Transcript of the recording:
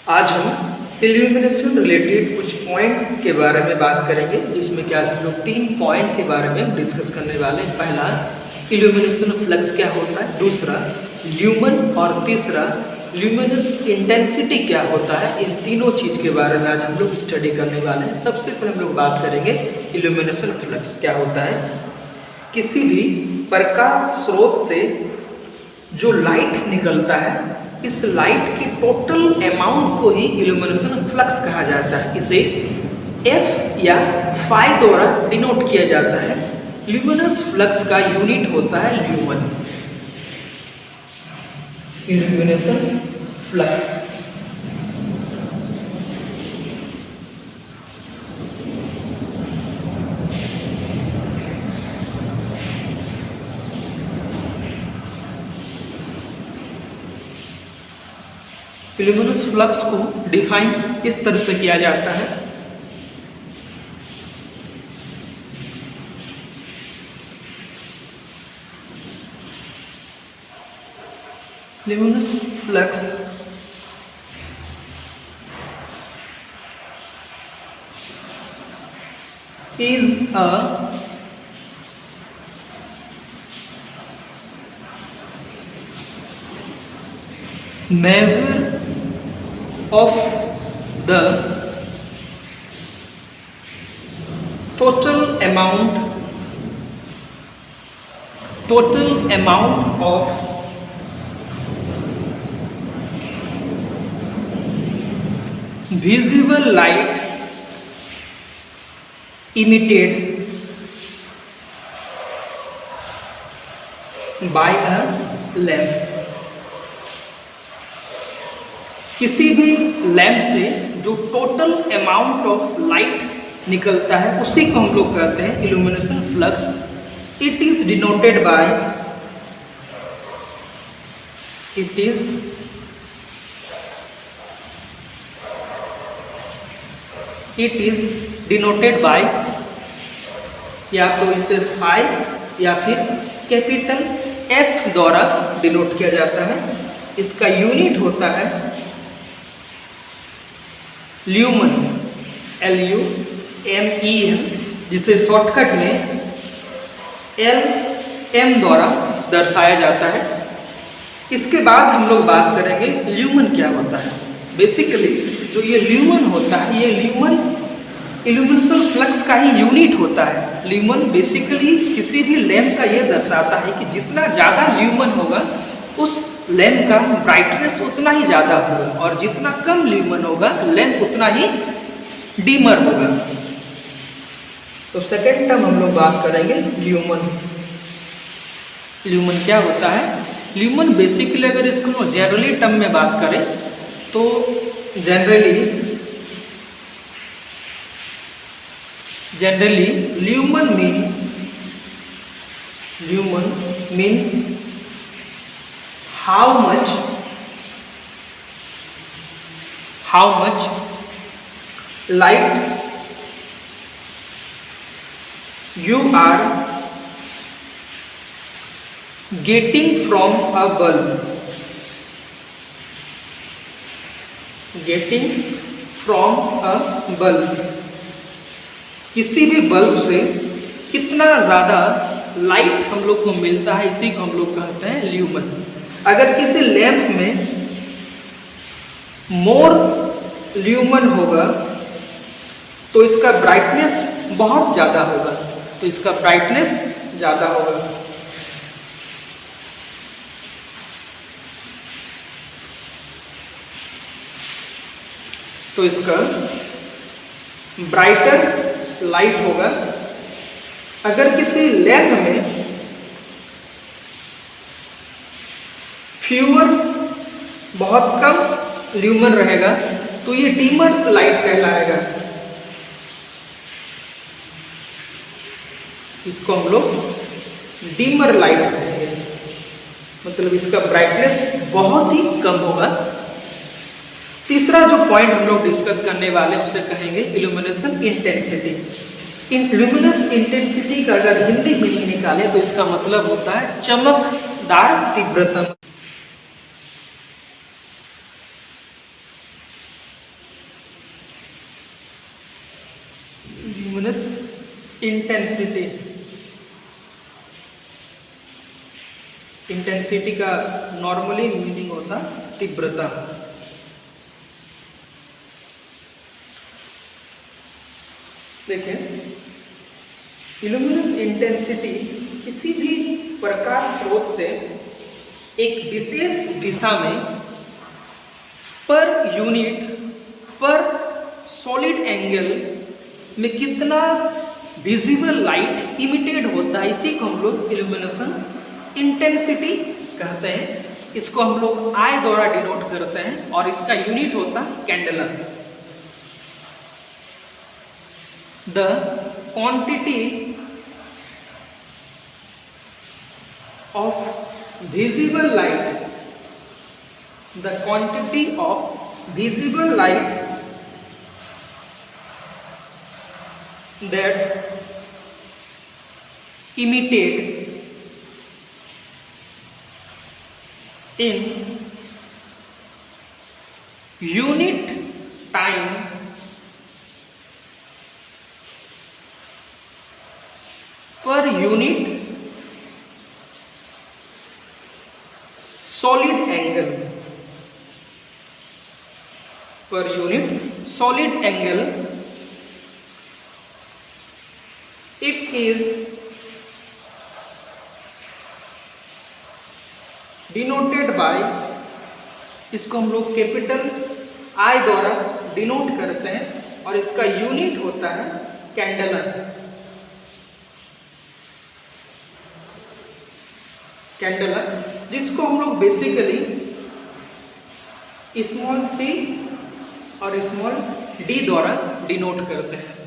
आज हम illumination related कुछ पॉइंट के बारे में बात करेंगे, जिसमें कि आज हम लोग 3 पॉइंट के बारे में डिस्कस करने वाले हैं। पहला, इल्यूमिनेशन फ्लक्स क्या होता है, दूसरा ल्यूमन, और तीसरा ल्यूमिनस इंटेंसिटी क्या होता है। इन तीनों चीज़ के बारे में आज हम लोग स्टडी करने वाले हैं। सबसे पहले हम लोग बात करेंगे इल्यूमिनेशन फ्लक्स क्या होता है। किसी भी प्रकाश स्रोत से जो लाइट निकलता है, इस लाइट की टोटल अमाउंट को ही इल्यूमिनेशन फ्लक्स कहा जाता है। इसे F या फाई द्वारा डिनोट किया जाता है। ल्यूमिनस फ्लक्स का यूनिट होता है ल्यूमन। इल्यूमिनेशन फ्लक्स इल्यूमिनस फ्लक्स को डिफाइन इस तरह से किया जाता है। Luminous flux is a measure of the total amount of visible light emitted by a lamp। किसी भी लैंप से जो टोटल अमाउंट ऑफ लाइट निकलता है, उसी को हम लोग कहते हैं illumination flux. It is denoted by या तो इसे फाई या फिर कैपिटल F द्वारा डिनोट किया जाता है। इसका यूनिट होता है ल्यूमन, LUMEN, जिसे शॉर्टकट में LM द्वारा दर्शाया जाता है। इसके बाद हम लोग बात करेंगे ल्यूमन क्या होता है। बेसिकली जो ये ल्यूमन होता है, ये ल्यूमन इल्यूमिनेशन फ्लक्स का ही यूनिट होता है। ल्यूमन बेसिकली किसी भी लैंप का ये दर्शाता है कि जितना ज़्यादा ल्यूमन होगा, उस लैंप का ब्राइटनेस उतना ही ज़्यादा होगा, और जितना कम ल्यूमन होगा, लैंप उतना ही डीमर होगा। तो सेकेंड टर्म हम लोग बात करेंगे ल्यूमन। ल्यूमन क्या होता है? ल्यूमन बेसिकली अगर इसको जनरली टर्म में बात करें तो generally lumen means how much light you are getting from a bulb, किसी भी बल्ब से कितना ज़्यादा लाइट हम लोग को मिलता है, इसी को हम लोग कहते हैं ल्यूमन। अगर किसी लैंप में मोर ल्यूमन होगा तो इसका ब्राइटनेस बहुत ज़्यादा होगा, तो इसका ब्राइटर लाइट होगा। अगर किसी लैंप में फ्यूअर बहुत कम ल्यूमन रहेगा तो ये डीमर लाइट कहलाएगा। इसको हम लोग डीमर लाइट कहेंगे, मतलब इसका ब्राइटनेस बहुत ही कम होगा। तीसरा जो पॉइंट हम लोग डिस्कस करने वाले हैं उसे कहेंगे इल्यूमिनेशन इंटेंसिटी। इन ल्यूमिनस इंटेंसिटी का अगर हिंदी मीनिंग निकाले तो इसका मतलब होता है चमकदार तीव्रता। इल्यूमिनस इंटेंसिटी। इंटेंसिटी का नॉर्मली मीनिंग होता तीव्रता। देखिए, इल्यूमिनस इंटेंसिटी किसी भी प्रकाश स्रोत से एक विशेष दिशा में पर यूनिट पर सॉलिड एंगल में कितना विजिबल लाइट इमिटेड होता है, इसी को हम लोग इल्यूमिनेशन इंटेंसिटी कहते हैं। इसको हम लोग आई द्वारा डिनोट करते हैं और इसका यूनिट होता है candela. The quantity of visible light, the quantity of visible light that emitted in unit time per unit solid angle, per unit solid angle, it is denoted by, इसको हम लोग कैपिटल आई द्वारा denote करते हैं और इसका unit होता है कैंडेला। कैंडेला जिसको हम लोग बेसिकली स्मॉल c और स्मॉल d द्वारा डिनोट करते हैं।